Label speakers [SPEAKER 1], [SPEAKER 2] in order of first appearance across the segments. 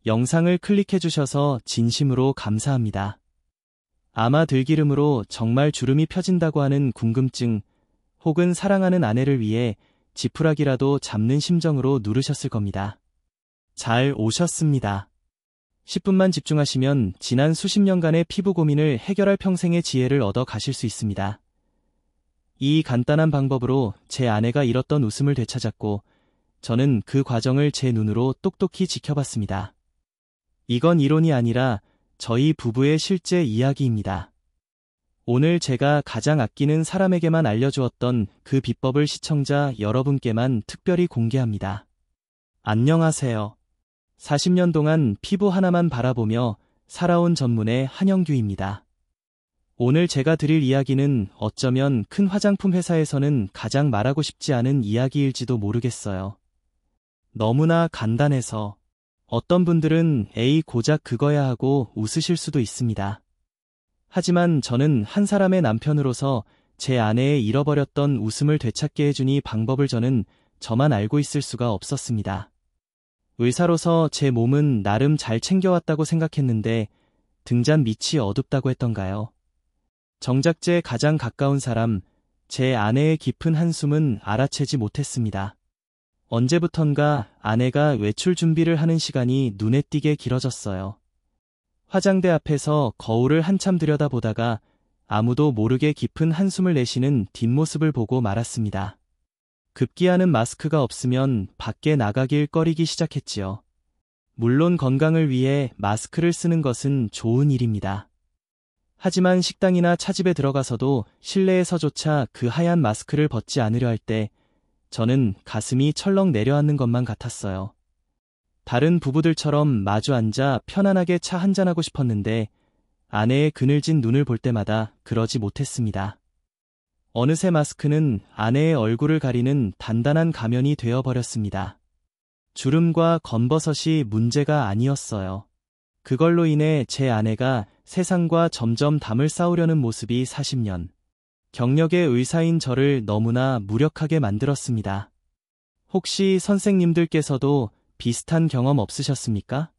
[SPEAKER 1] 영상을 클릭해주셔서 진심으로 감사합니다. 아마 들기름으로 정말 주름이 펴진다고 하는 궁금증 혹은 사랑하는 아내를 위해 지푸라기라도 잡는 심정으로 누르셨을 겁니다. 잘 오셨습니다. 10분만 집중하시면 지난 수십 년간의 피부 고민을 해결할 평생의 지혜를 얻어 가실 수 있습니다. 이 간단한 방법으로 제 아내가 잃었던 웃음을 되찾았고 저는 그 과정을 제 눈으로 똑똑히 지켜봤습니다. 이건 이론이 아니라 저희 부부의 실제 이야기입니다. 오늘 제가 가장 아끼는 사람에게만 알려주었던 그 비법을 시청자 여러분께만 특별히 공개합니다. 안녕하세요. 40년 동안 피부 하나만 바라보며 살아온 전문의 한영규입니다. 오늘 제가 드릴 이야기는 어쩌면 큰 화장품 회사에서는 가장 말하고 싶지 않은 이야기일지도 모르겠어요. 너무나 간단해서 어떤 분들은 에이 고작 그거야 하고 웃으실 수도 있습니다. 하지만 저는 한 사람의 남편으로서 제 아내의 잃어버렸던 웃음을 되찾게 해주니 방법을 저만 알고 있을 수가 없었습니다. 의사로서 제 몸은 나름 잘 챙겨왔다고 생각했는데 등잔 밑이 어둡다고 했던가요? 정작 제 가장 가까운 사람, 제 아내의 깊은 한숨은 알아채지 못했습니다. 언제부턴가 아내가 외출 준비를 하는 시간이 눈에 띄게 길어졌어요. 화장대 앞에서 거울을 한참 들여다보다가 아무도 모르게 깊은 한숨을 내쉬는 뒷모습을 보고 말았습니다. 급기야는 마스크가 없으면 밖에 나가길 꺼리기 시작했지요. 물론 건강을 위해 마스크를 쓰는 것은 좋은 일입니다. 하지만 식당이나 차집에 들어가서도 실내에서조차 그 하얀 마스크를 벗지 않으려 할 때 저는 가슴이 철렁 내려앉는 것만 같았어요. 다른 부부들처럼 마주 앉아 편안하게 차 한잔하고 싶었는데 아내의 그늘진 눈을 볼 때마다 그러지 못했습니다. 어느새 마스크는 아내의 얼굴을 가리는 단단한 가면이 되어버렸습니다. 주름과 검버섯이 문제가 아니었어요. 그걸로 인해 제 아내가 세상과 점점 담을 쌓으려는 모습이 40년 경력의 의사인 저를 너무나 무력하게 만들었습니다. 혹시 선생님들께서도 비슷한 경험 없으셨습니까?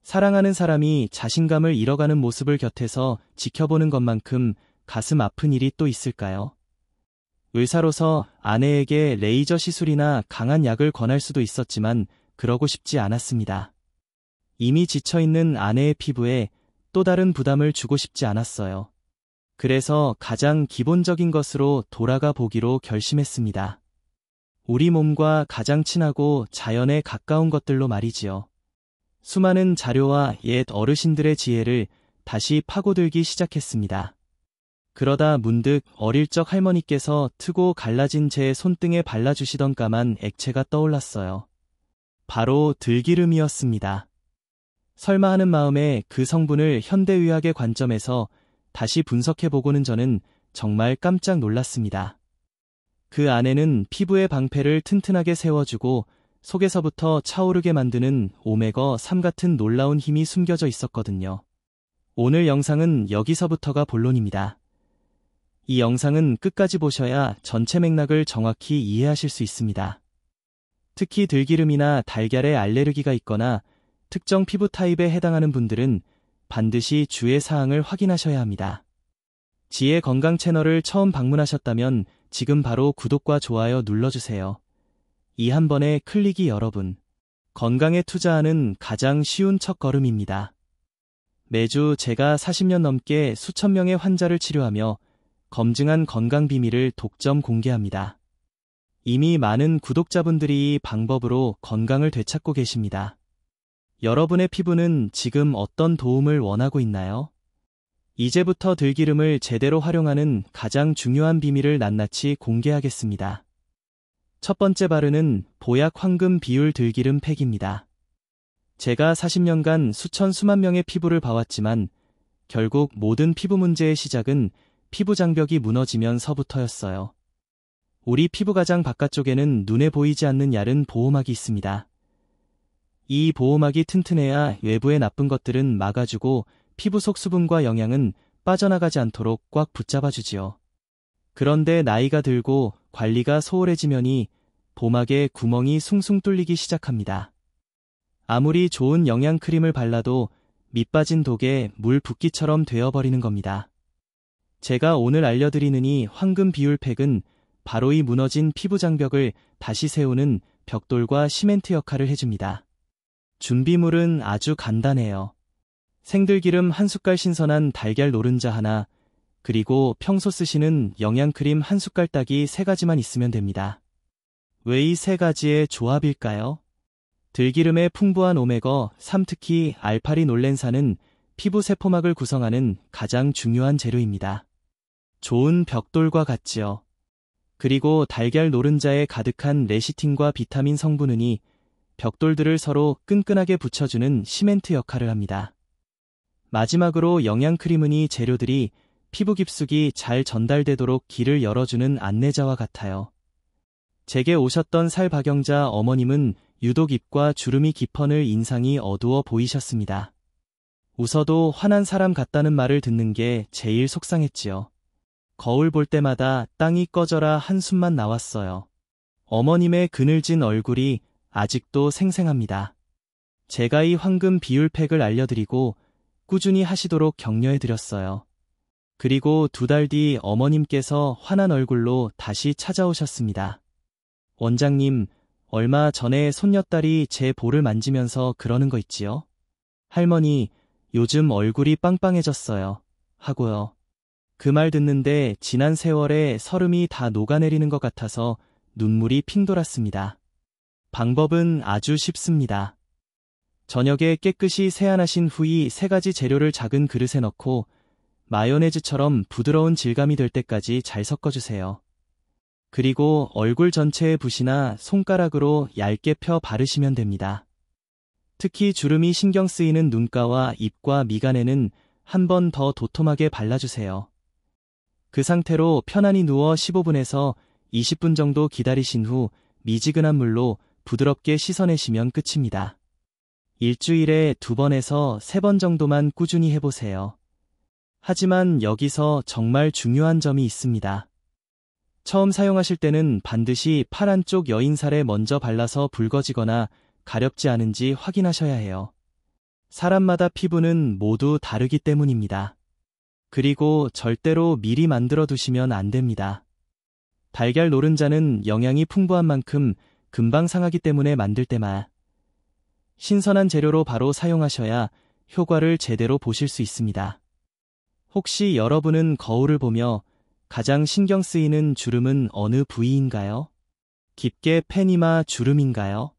[SPEAKER 1] 사랑하는 사람이 자신감을 잃어가는 모습을 곁에서 지켜보는 것만큼 가슴 아픈 일이 또 있을까요? 의사로서 아내에게 레이저 시술이나 강한 약을 권할 수도 있었지만 그러고 싶지 않았습니다. 이미 지쳐있는 아내의 피부에 또 다른 부담을 주고 싶지 않았어요. 그래서 가장 기본적인 것으로 돌아가 보기로 결심했습니다. 우리 몸과 가장 친하고 자연에 가까운 것들로 말이지요. 수많은 자료와 옛 어르신들의 지혜를 다시 파고들기 시작했습니다. 그러다 문득 어릴 적 할머니께서 트고 갈라진 제 손등에 발라주시던 까만 액체가 떠올랐어요. 바로 들기름이었습니다. 설마 하는 마음에 그 성분을 현대의학의 관점에서 다시 분석해보고는 저는 정말 깜짝 놀랐습니다. 그 안에는 피부의 방패를 튼튼하게 세워주고 속에서부터 차오르게 만드는 오메가3 같은 놀라운 힘이 숨겨져 있었거든요. 오늘 영상은 여기서부터가 본론입니다. 이 영상은 끝까지 보셔야 전체 맥락을 정확히 이해하실 수 있습니다. 특히 들기름이나 달걀에 알레르기가 있거나 특정 피부 타입에 해당하는 분들은 반드시 주의 사항을 확인하셔야 합니다. 지혜 건강 채널을 처음 방문하셨다면 지금 바로 구독과 좋아요 눌러주세요. 이 한 번의 클릭이 여러분 건강에 투자하는 가장 쉬운 첫걸음입니다. 매주 제가 40년 넘게 수천 명의 환자를 치료하며 검증한 건강 비밀을 독점 공개합니다. 이미 많은 구독자분들이 이 방법으로 건강을 되찾고 계십니다. 여러분의 피부는 지금 어떤 도움을 원하고 있나요? 이제부터 들기름을 제대로 활용하는 가장 중요한 비밀을 낱낱이 공개하겠습니다. 첫 번째 바르는 보약 황금 비율 들기름 팩입니다. 제가 40년간 수만 명의 피부를 봐왔지만 결국 모든 피부 문제의 시작은 피부 장벽이 무너지면서부터였어요. 우리 피부 가장 바깥쪽에는 눈에 보이지 않는 얇은 보호막이 있습니다. 이 보호막이 튼튼해야 외부의 나쁜 것들은 막아주고 피부 속 수분과 영양은 빠져나가지 않도록 꽉 붙잡아주지요. 그런데 나이가 들고 관리가 소홀해지면이 보막에 구멍이 숭숭 뚫리기 시작합니다. 아무리 좋은 영양크림을 발라도 밑 빠진 독에 물 붓기처럼 되어버리는 겁니다. 제가 오늘 알려드리는 이 황금 비율팩은 바로 이 무너진 피부 장벽을 다시 세우는 벽돌과 시멘트 역할을 해줍니다. 준비물은 아주 간단해요. 생들기름 한 숟갈, 신선한 달걀 노른자 하나, 그리고 평소 쓰시는 영양크림 한 숟갈 따기 3가지만 있으면 됩니다. 왜 이 3가지의 조합일까요? 들기름의 풍부한 오메가3, 특히 알파리놀렌산은 피부 세포막을 구성하는 가장 중요한 재료입니다. 좋은 벽돌과 같지요. 그리고 달걀 노른자에 가득한 레시틴과 비타민 성분은 이 벽돌들을 서로 끈끈하게 붙여주는 시멘트 역할을 합니다. 마지막으로 영양크림은 이 재료들이 피부 깊숙이 잘 전달되도록 길을 열어주는 안내자와 같아요. 제게 오셨던 살박영자 어머님은 유독 입과 주름이 깊어늘 인상이 어두워 보이셨습니다. 웃어도 화난 사람 같다는 말을 듣는 게 제일 속상했지요. 거울 볼 때마다 땅이 꺼져라 한숨만 나왔어요. 어머님의 그늘진 얼굴이 아직도 생생합니다. 제가 이 황금 비율팩을 알려드리고 꾸준히 하시도록 격려해드렸어요. 그리고 2달 뒤 어머님께서 환한 얼굴로 다시 찾아오셨습니다. 원장님, 얼마 전에 손녀딸이 제 볼을 만지면서 그러는 거 있지요? 할머니, 요즘 얼굴이 빵빵해졌어요. 하고요. 그 말 듣는데 지난 세월에 설움이 다 녹아내리는 것 같아서 눈물이 핑 돌았습니다. 방법은 아주 쉽습니다. 저녁에 깨끗이 세안하신 후 이 3가지 재료를 작은 그릇에 넣고 마요네즈처럼 부드러운 질감이 될 때까지 잘 섞어주세요. 그리고 얼굴 전체에 붓이나 손가락으로 얇게 펴 바르시면 됩니다. 특히 주름이 신경 쓰이는 눈가와 입과 미간에는 한 번 더 도톰하게 발라주세요. 그 상태로 편안히 누워 15분에서 20분 정도 기다리신 후 미지근한 물로 부드럽게 씻어내시면 끝입니다. 일주일에 2번에서 3번 정도만 꾸준히 해보세요. 하지만 여기서 정말 중요한 점이 있습니다. 처음 사용하실 때는 반드시 팔 안쪽 여인살에 먼저 발라서 붉어지거나 가렵지 않은지 확인하셔야 해요. 사람마다 피부는 모두 다르기 때문입니다. 그리고 절대로 미리 만들어 두시면 안 됩니다. 달걀 노른자는 영양이 풍부한 만큼 금방 상하기 때문에 만들 때만 신선한 재료로 바로 사용하셔야 효과를 제대로 보실 수 있습니다. 혹시 여러분은 거울을 보며 가장 신경 쓰이는 주름은 어느 부위인가요? 깊게 팬이마 주름인가요?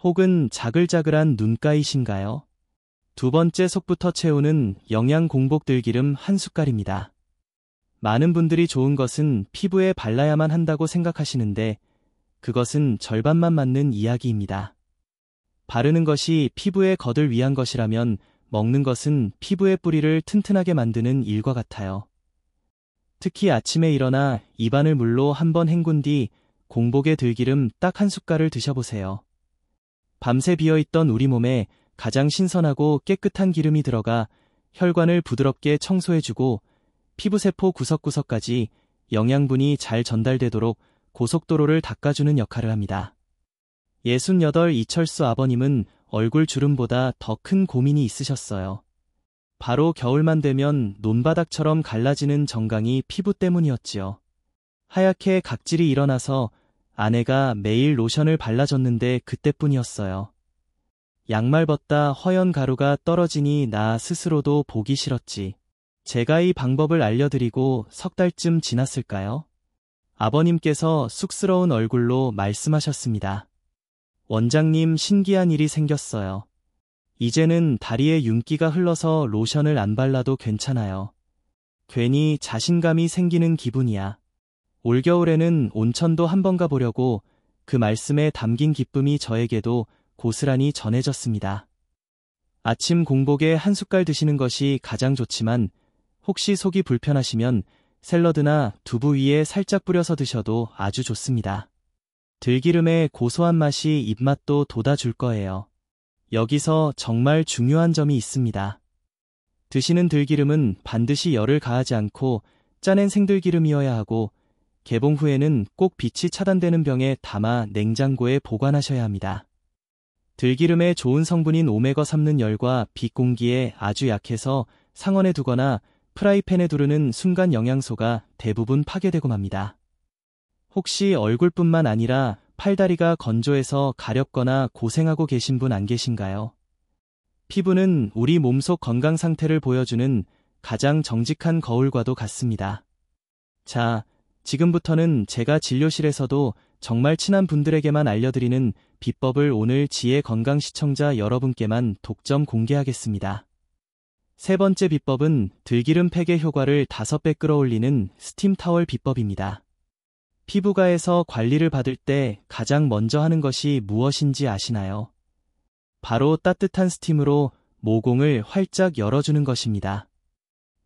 [SPEAKER 1] 혹은 자글자글한 눈가이신가요? 2번째, 속부터 채우는 영양 공복 들기름 한 숟갈입니다. 많은 분들이 좋은 것은 피부에 발라야만 한다고 생각하시는데 그것은 절반만 맞는 이야기입니다. 바르는 것이 피부에 걷을 위한 것이라면 먹는 것은 피부의 뿌리를 튼튼하게 만드는 일과 같아요. 특히 아침에 일어나 입안을 물로 한번 헹군 뒤 공복의 들기름 딱 한 숟갈을 드셔보세요. 밤새 비어있던 우리 몸에 가장 신선하고 깨끗한 기름이 들어가 혈관을 부드럽게 청소해주고 피부세포 구석구석까지 영양분이 잘 전달되도록 고속도로를 닦아주는 역할을 합니다. 68 이철수 아버님은 얼굴 주름보다 더 큰 고민이 있으셨어요. 바로 겨울만 되면 논바닥처럼 갈라지는 정강이 피부 때문이었지요. 하얗게 각질이 일어나서 아내가 매일 로션을 발라줬는데 그때뿐이었어요. 양말 벗다 허연 가루가 떨어지니 나 스스로도 보기 싫었지. 제가 이 방법을 알려드리고 3달쯤 지났을까요? 아버님께서 쑥스러운 얼굴로 말씀하셨습니다. 원장님, 신기한 일이 생겼어요. 이제는 다리에 윤기가 흘러서 로션을 안 발라도 괜찮아요. 괜히 자신감이 생기는 기분이야. 올겨울에는 온천도 한번 가보려고. 그 말씀에 담긴 기쁨이 저에게도 고스란히 전해졌습니다. 아침 공복에 한 숟갈 드시는 것이 가장 좋지만 혹시 속이 불편하시면 샐러드나 두부 위에 살짝 뿌려서 드셔도 아주 좋습니다. 들기름의 고소한 맛이 입맛도 돋아줄 거예요. 여기서 정말 중요한 점이 있습니다. 드시는 들기름은 반드시 열을 가하지 않고 짜낸 생들기름이어야 하고 개봉 후에는 꼭 빛이 차단되는 병에 담아 냉장고에 보관하셔야 합니다. 들기름에 좋은 성분인 오메가3는 열과 빛 공기에 아주 약해서 상온에 두거나 프라이팬에 두르는 순간 영양소가 대부분 파괴되고 맙니다. 혹시 얼굴뿐만 아니라 팔다리가 건조해서 가렵거나 고생하고 계신 분 안 계신가요? 피부는 우리 몸속 건강 상태를 보여주는 가장 정직한 거울과도 같습니다. 자, 지금부터는 제가 진료실에서도 정말 친한 분들에게만 알려드리는 비법을 오늘 지혜 건강 시청자 여러분께만 독점 공개하겠습니다. 세 번째 비법은 들기름 팩의 효과를 5배 끌어올리는 스팀 타월 비법입니다. 피부과에서 관리를 받을 때 가장 먼저 하는 것이 무엇인지 아시나요? 바로 따뜻한 스팀으로 모공을 활짝 열어주는 것입니다.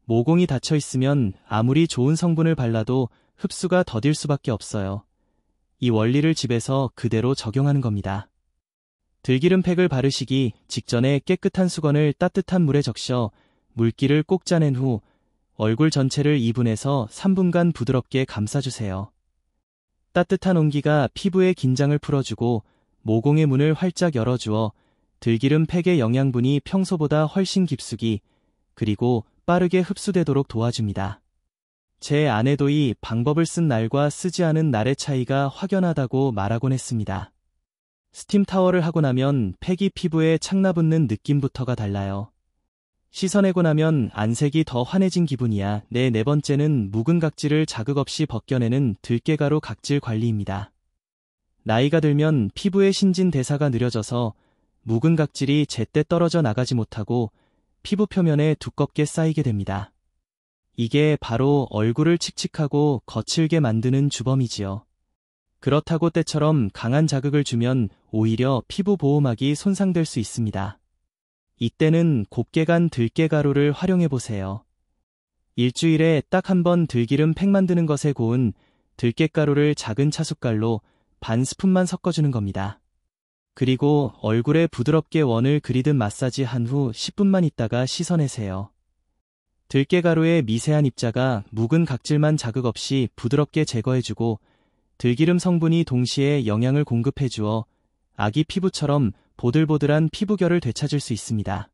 [SPEAKER 1] 모공이 닫혀 있으면 아무리 좋은 성분을 발라도 흡수가 더딜 수밖에 없어요. 이 원리를 집에서 그대로 적용하는 겁니다. 들기름 팩을 바르시기 직전에 깨끗한 수건을 따뜻한 물에 적셔 물기를 꼭 짜낸 후 얼굴 전체를 2분에서 3분간 부드럽게 감싸주세요. 따뜻한 온기가 피부의 긴장을 풀어주고 모공의 문을 활짝 열어주어 들기름 팩의 영양분이 평소보다 훨씬 깊숙이 그리고 빠르게 흡수되도록 도와줍니다. 제 아내도 이 방법을 쓴 날과 쓰지 않은 날의 차이가 확연하다고 말하곤 했습니다. 스팀 타월을 하고 나면 팩이 피부에 착나붙는 느낌부터가 달라요. 씻어내고 나면 안색이 더 환해진 기분이야. 네 번째는 묵은 각질을 자극 없이 벗겨내는 들깨가루 각질 관리입니다. 나이가 들면 피부의 신진대사가 느려져서 묵은 각질이 제때 떨어져 나가지 못하고 피부 표면에 두껍게 쌓이게 됩니다. 이게 바로 얼굴을 칙칙하고 거칠게 만드는 주범이지요. 그렇다고 때처럼 강한 자극을 주면 오히려 피부 보호막이 손상될 수 있습니다. 이때는 곱게 간 들깨가루를 활용해보세요. 일주일에 딱 한 번 들기름 팩 만드는 것에 고운 들깨가루를 작은 차숟갈로 반 스푼만 섞어주는 겁니다. 그리고 얼굴에 부드럽게 원을 그리듯 마사지한 후 10분만 있다가 씻어내세요. 들깨가루의 미세한 입자가 묵은 각질만 자극 없이 부드럽게 제거해주고 들기름 성분이 동시에 영양을 공급해주어 아기 피부처럼 보들보들한 피부결을 되찾을 수 있습니다.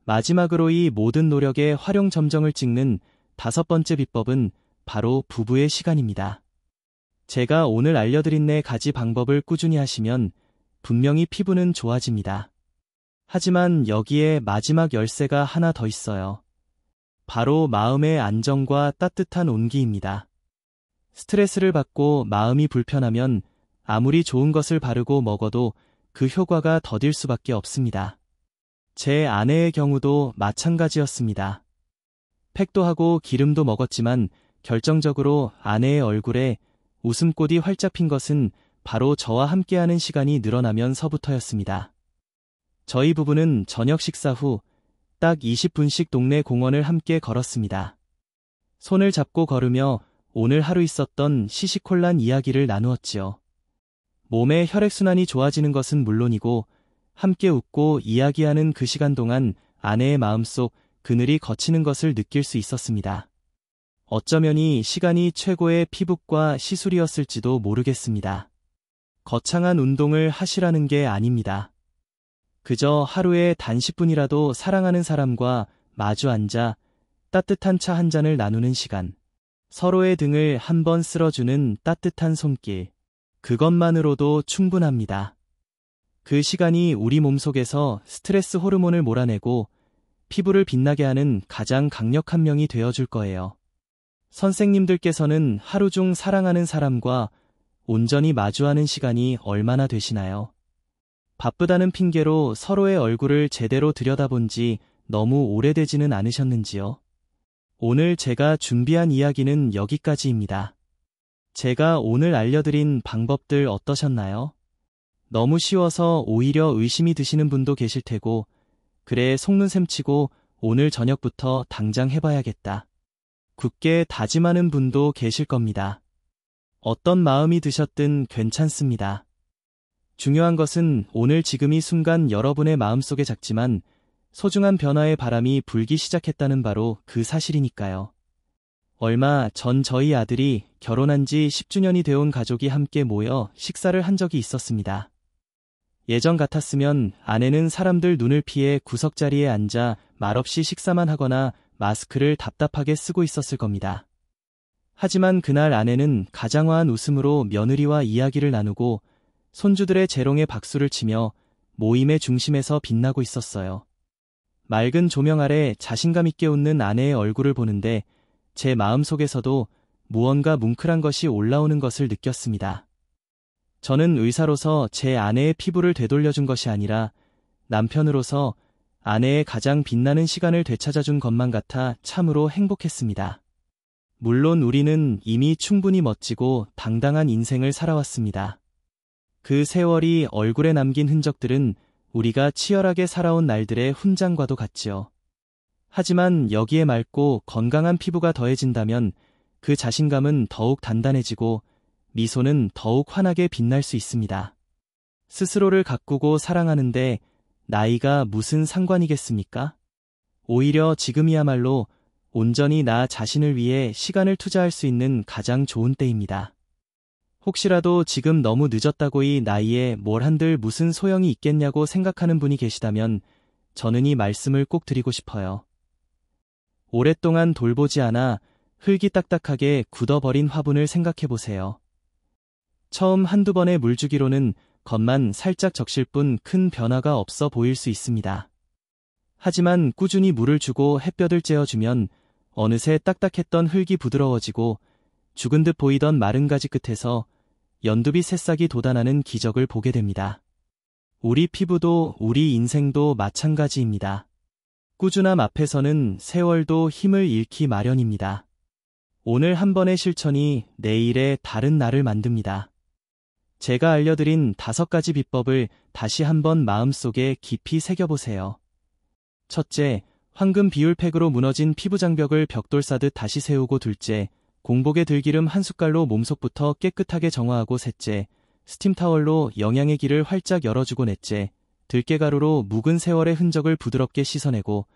[SPEAKER 1] 마지막으로 이 모든 노력에 활용 점정을 찍는 5번째 비법은 바로 부부의 시간입니다. 제가 오늘 알려드린 4가지 방법을 꾸준히 하시면 분명히 피부는 좋아집니다. 하지만 여기에 마지막 열쇠가 하나 더 있어요. 바로 마음의 안정과 따뜻한 온기입니다. 스트레스를 받고 마음이 불편하면 아무리 좋은 것을 바르고 먹어도 그 효과가 더딜 수밖에 없습니다. 제 아내의 경우도 마찬가지였습니다. 팩도 하고 기름도 먹었지만 결정적으로 아내의 얼굴에 웃음꽃이 활짝 핀 것은 바로 저와 함께하는 시간이 늘어나면서부터였습니다. 저희 부부는 저녁 식사 후 딱 20분씩 동네 공원을 함께 걸었습니다. 손을 잡고 걸으며 오늘 하루 있었던 시시콜란 이야기를 나누었지요. 몸의 혈액순환이 좋아지는 것은 물론이고 함께 웃고 이야기하는 그 시간 동안 아내의 마음속 그늘이 걷히는 것을 느낄 수 있었습니다. 어쩌면 이 시간이 최고의 피부과 시술이었을지도 모르겠습니다. 거창한 운동을 하시라는 게 아닙니다. 그저 하루에 단 10분이라도 사랑하는 사람과 마주 앉아 따뜻한 차 한 잔을 나누는 시간, 서로의 등을 한번 쓸어주는 따뜻한 손길, 그것만으로도 충분합니다. 그 시간이 우리 몸속에서 스트레스 호르몬을 몰아내고 피부를 빛나게 하는 가장 강력한 명이 되어줄 거예요. 선생님들께서는 하루 중 사랑하는 사람과 온전히 마주하는 시간이 얼마나 되시나요? 바쁘다는 핑계로 서로의 얼굴을 제대로 들여다본 지 너무 오래되지는 않으셨는지요? 오늘 제가 준비한 이야기는 여기까지입니다. 제가 오늘 알려드린 방법들 어떠셨나요? 너무 쉬워서 오히려 의심이 드시는 분도 계실 테고, 그래 속눈샘 치고 오늘 저녁부터 당장 해봐야겠다. 굳게 다짐하는 분도 계실 겁니다. 어떤 마음이 드셨든 괜찮습니다. 중요한 것은 오늘 지금 이 순간 여러분의 마음속에 작지만 소중한 변화의 바람이 불기 시작했다는 바로 그 사실이니까요. 얼마 전 저희 아들이 결혼한 지 10주년이 되어온 가족이 함께 모여 식사를 한 적이 있었습니다. 예전 같았으면 아내는 사람들 눈을 피해 구석자리에 앉아 말없이 식사만 하거나 마스크를 답답하게 쓰고 있었을 겁니다. 하지만 그날 아내는 가장화한 웃음으로 며느리와 이야기를 나누고 손주들의 재롱에 박수를 치며 모임의 중심에서 빛나고 있었어요. 맑은 조명 아래 자신감 있게 웃는 아내의 얼굴을 보는데 제 마음속에서도 무언가 뭉클한 것이 올라오는 것을 느꼈습니다. 저는 의사로서 제 아내의 피부를 되돌려준 것이 아니라 남편으로서 아내의 가장 빛나는 시간을 되찾아준 것만 같아 참으로 행복했습니다. 물론 우리는 이미 충분히 멋지고 당당한 인생을 살아왔습니다. 그 세월이 얼굴에 남긴 흔적들은 우리가 치열하게 살아온 날들의 훈장과도 같지요. 하지만 여기에 맑고 건강한 피부가 더해진다면 그 자신감은 더욱 단단해지고 미소는 더욱 환하게 빛날 수 있습니다. 스스로를 가꾸고 사랑하는데 나이가 무슨 상관이겠습니까? 오히려 지금이야말로 온전히 나 자신을 위해 시간을 투자할 수 있는 가장 좋은 때입니다. 혹시라도 지금 너무 늦었다고 이 나이에 뭘 한들 무슨 소용이 있겠냐고 생각하는 분이 계시다면 저는 이 말씀을 꼭 드리고 싶어요. 오랫동안 돌보지 않아 흙이 딱딱하게 굳어버린 화분을 생각해보세요. 처음 한두 번의 물 주기로는 겉만 살짝 적실 뿐 큰 변화가 없어 보일 수 있습니다. 하지만 꾸준히 물을 주고 햇볕을 쬐어주면 어느새 딱딱했던 흙이 부드러워지고 죽은 듯 보이던 마른 가지 끝에서 연두빛 새싹이 돋아나는 기적을 보게 됩니다. 우리 피부도 우리 인생도 마찬가지입니다. 꾸준함 앞에서는 세월도 힘을 잃기 마련입니다. 오늘 한 번의 실천이 내일의 다른 날을 만듭니다. 제가 알려드린 5가지 비법을 다시 한번 마음속에 깊이 새겨보세요. 첫째, 황금 비율팩으로 무너진 피부 장벽을 벽돌 싸듯 다시 세우고. 둘째, 공복에 들기름 한 숟갈로 몸속부터 깨끗하게 정화하고. 셋째, 스팀 타월로 영양의 길을 활짝 열어주고. 넷째, 들깨가루로 묵은 세월의 흔적을 부드럽게 씻어내고.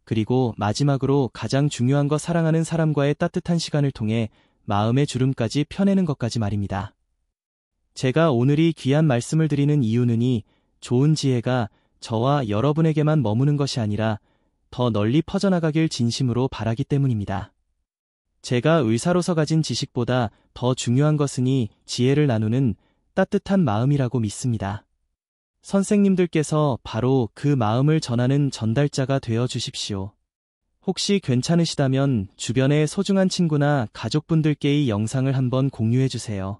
[SPEAKER 1] 그리고 마지막으로 가장 중요한 거, 사랑하는 사람과의 따뜻한 시간을 통해 마음의 주름까지 펴내는 것까지 말입니다. 제가 오늘 이 귀한 말씀을 드리는 이유는 이 좋은 지혜가 저와 여러분에게만 머무는 것이 아니라 더 널리 퍼져나가길 진심으로 바라기 때문입니다. 제가 의사로서 가진 지식보다 더 중요한 것은 이 지혜를 나누는 따뜻한 마음이라고 믿습니다. 선생님들께서 바로 그 마음을 전하는 전달자가 되어 주십시오. 혹시 괜찮으시다면 주변의 소중한 친구나 가족분들께 이 영상을 한번 공유해 주세요.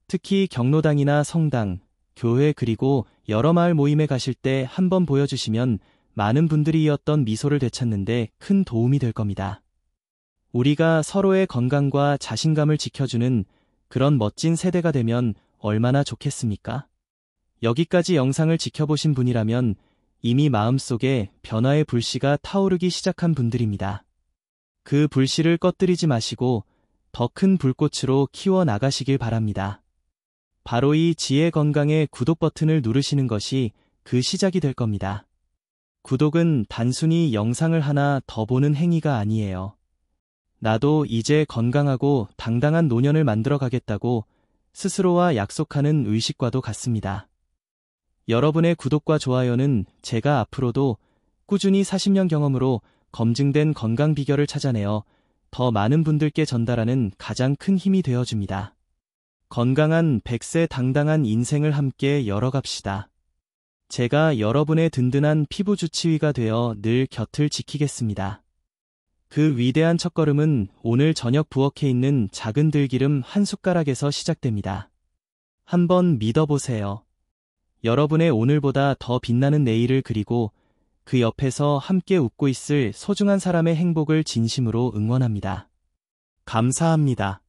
[SPEAKER 1] 특히 경로당이나 성당, 교회 그리고 여러 마을 모임에 가실 때 한번 보여주시면 많은 분들이 이 어떤 미소를 되찾는데 큰 도움이 될 겁니다. 우리가 서로의 건강과 자신감을 지켜주는 그런 멋진 세대가 되면 얼마나 좋겠습니까? 여기까지 영상을 지켜보신 분이라면 이미 마음속에 변화의 불씨가 타오르기 시작한 분들입니다. 그 불씨를 꺼뜨리지 마시고 더 큰 불꽃으로 키워나가시길 바랍니다. 바로 이 지혜 건강의 구독 버튼을 누르시는 것이 그 시작이 될 겁니다. 구독은 단순히 영상을 하나 더 보는 행위가 아니에요. 나도 이제 건강하고 당당한 노년을 만들어 가겠다고 스스로와 약속하는 의식과도 같습니다. 여러분의 구독과 좋아요는 제가 앞으로도 꾸준히 40년 경험으로 검증된 건강 비결을 찾아내어 더 많은 분들께 전달하는 가장 큰 힘이 되어줍니다. 건강한 100세 당당한 인생을 함께 열어갑시다. 제가 여러분의 든든한 피부 주치의가 되어 늘 곁을 지키겠습니다. 그 위대한 첫걸음은 오늘 저녁 부엌에 있는 작은 들기름 한 숟가락에서 시작됩니다. 한번 믿어보세요. 여러분의 오늘보다 더 빛나는 내일을, 그리고 그 옆에서 함께 웃고 있을 소중한 사람의 행복을 진심으로 응원합니다. 감사합니다.